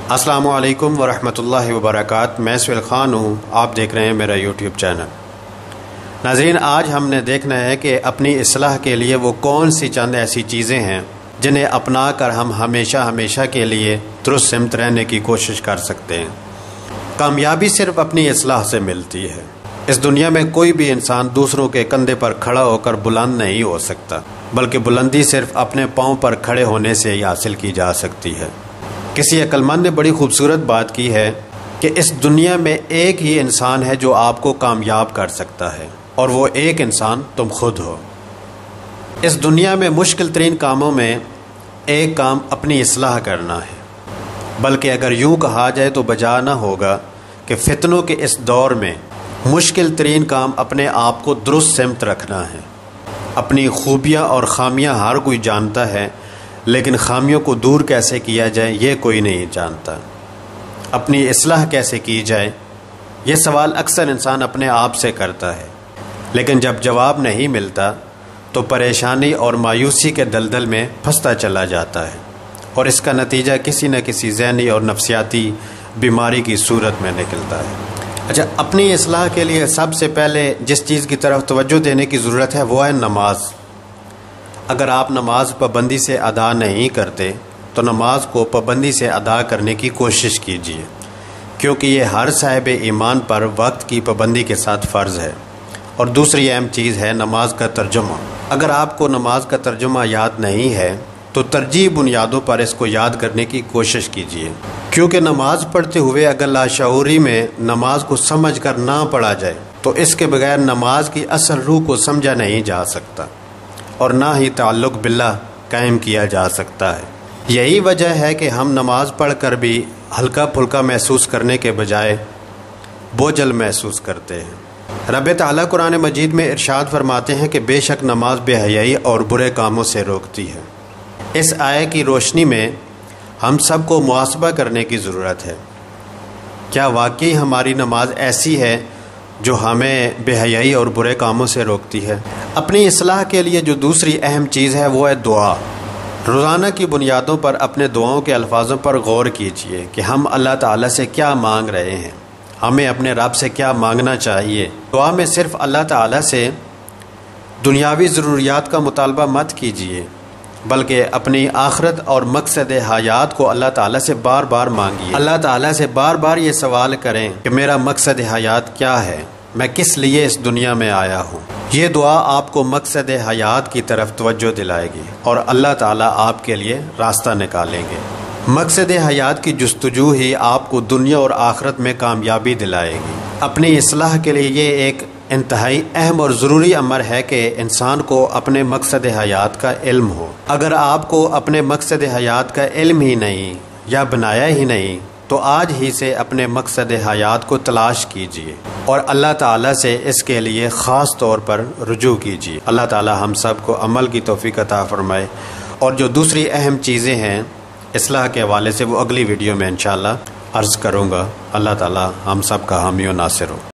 السلام علیکم ورحمۃ اللہ وبرکاتہ۔ میں سہیل خان ہوں، آپ دیکھ رہے ہیں میرا یوٹیوب چینل۔ ناظرین، آج ہم نے دیکھنا ہے کہ اپنی اصلاح کے لیے وہ کون سی چند ایسی چیزیں ہیں جنہیں اپنا کر ہم ہمیشہ کے لیے درست سمت رہنے کی کوشش کر سکتے ہیں۔ کامیابی صرف اپنی اصلاح سے ملتی ہے۔ اس دنیا میں کوئی بھی انسان دوسروں کے کندھے پر کھڑا ہو کر بلند نہیں ہو سکتا، بلکہ بلندی صرف اپنے پاؤں پر کھڑے ہونے سے ہی حاصل کی جا سکتی ہے۔ کسی عقل مند نے بڑی خوبصورت بات کی ہے کہ اس دنیا میں ایک ہی انسان ہے جو آپ کو کامیاب کر سکتا ہے، اور وہ ایک انسان تم خود ہو۔ اس دنیا میں مشکل ترین کاموں میں ایک کام اپنی اصلاح کرنا ہے، بلکہ اگر یوں کہا جائے تو بجا نہ ہوگا کہ فتنوں کے اس دور میں مشکل ترین کام اپنے آپ کو درست سمت رکھنا ہے۔ اپنی خوبیاں اور خامیاں ہر کوئی جانتا ہے، لیکن خامیوں کو دور کیسے کیا جائے یہ کوئی نہیں جانتا۔ اپنی اصلاح کیسے کی جائے یہ سوال اکثر انسان اپنے آپ سے کرتا ہے، لیکن جب جواب نہیں ملتا تو پریشانی اور مایوسی کے دلدل میں پھنستا چلا جاتا ہے، اور اس کا نتیجہ کسی نہ کسی ذہنی اور نفسیاتی بیماری کی صورت میں نکلتا ہے۔ اچھا، اپنی اصلاح کے لیے سب سے پہلے جس چیز کی طرف توجہ دینے کی ضرورت ہے وہ ہے نماز۔ اگر آپ نماز پابندی سے ادا نہیں کرتے تو نماز کو پابندی سے ادا کرنے کی کوشش کیجیے، کیونکہ یہ ہر صاحب ایمان پر وقت کی پابندی کے ساتھ فرض ہے۔ اور دوسری اہم چیز ہے نماز کا ترجمہ۔ اگر آپ کو نماز کا ترجمہ یاد نہیں ہے تو ترجیح بنیادوں پر اس کو یاد کرنے کی کوشش کیجیے، کیونکہ نماز پڑھتے ہوئے اگر لاشعوری میں نماز کو سمجھ کر نہ پڑھا جائے تو اس کے بغیر نماز کی اصل روح کو سمجھا نہیں جا سکتا، اور نہ ہی تعلق باللہ قائم کیا جا سکتا ہے۔ یہی وجہ ہے کہ ہم نماز پڑھ کر بھی ہلکا پھلکا محسوس کرنے کے بجائے بوجھل محسوس کرتے ہیں۔ رب تعالیٰ قرآن مجید میں ارشاد فرماتے ہیں کہ بے شک نماز بے حیائی اور برے کاموں سے روکتی ہے۔ اس آیے کی روشنی میں ہم سب کو محاسبہ کرنے کی ضرورت ہے۔ کیا واقعی ہماری نماز ایسی ہے جو ہمیں بے حیائی اور برے کاموں سے روکتی ہے؟ اپنی اصلاح کے لیے جو دوسری اہم چیز ہے وہ ہے دعا۔ روزانہ کی بنیادوں پر اپنے دعاؤں کے الفاظوں پر غور کیجیے کہ ہم اللہ تعالیٰ سے کیا مانگ رہے ہیں، ہمیں اپنے رب سے کیا مانگنا چاہیے۔ دعا میں صرف اللہ تعالیٰ سے دنیاوی ضروریات کا مطالبہ مت کیجیے، بلکہ اپنی آخرت اور مقصد حیات کو اللہ تعالیٰ سے بار بار مانگیے۔ اللہ تعالیٰ سے بار بار یہ سوال کریں کہ میرا مقصد حیات کیا ہے، میں کس لیے اس دنیا میں آیا ہوں۔ یہ دعا آپ کو مقصد حیات کی طرف توجہ دلائے گی، اور اللہ تعالیٰ آپ کے لیے راستہ نکالیں گے۔ مقصد حیات کی جستجو ہی آپ کو دنیا اور آخرت میں کامیابی دلائے گی۔ اپنی اصلاح کے لیے یہ ایک انتہائی اہم اور ضروری امر ہے کہ انسان کو اپنے مقصد حیات کا علم ہو۔ اگر آپ کو اپنے مقصد حیات کا علم ہی نہیں یا بنایا ہی نہیں تو آج ہی سے اپنے مقصد حیات کو تلاش کیجیے، اور اللہ تعالیٰ سے اس کے لیے خاص طور پر رجوع کیجیے۔ اللہ تعالیٰ ہم سب کو عمل کی توفیق عطا فرمائے، اور جو دوسری اہم چیزیں ہیں اصلاح کے حوالے سے وہ اگلی ویڈیو میں انشاءاللہ عرض کروں گا۔ اللہ تعالیٰ ہم سب کا حامی و ناصر ہو۔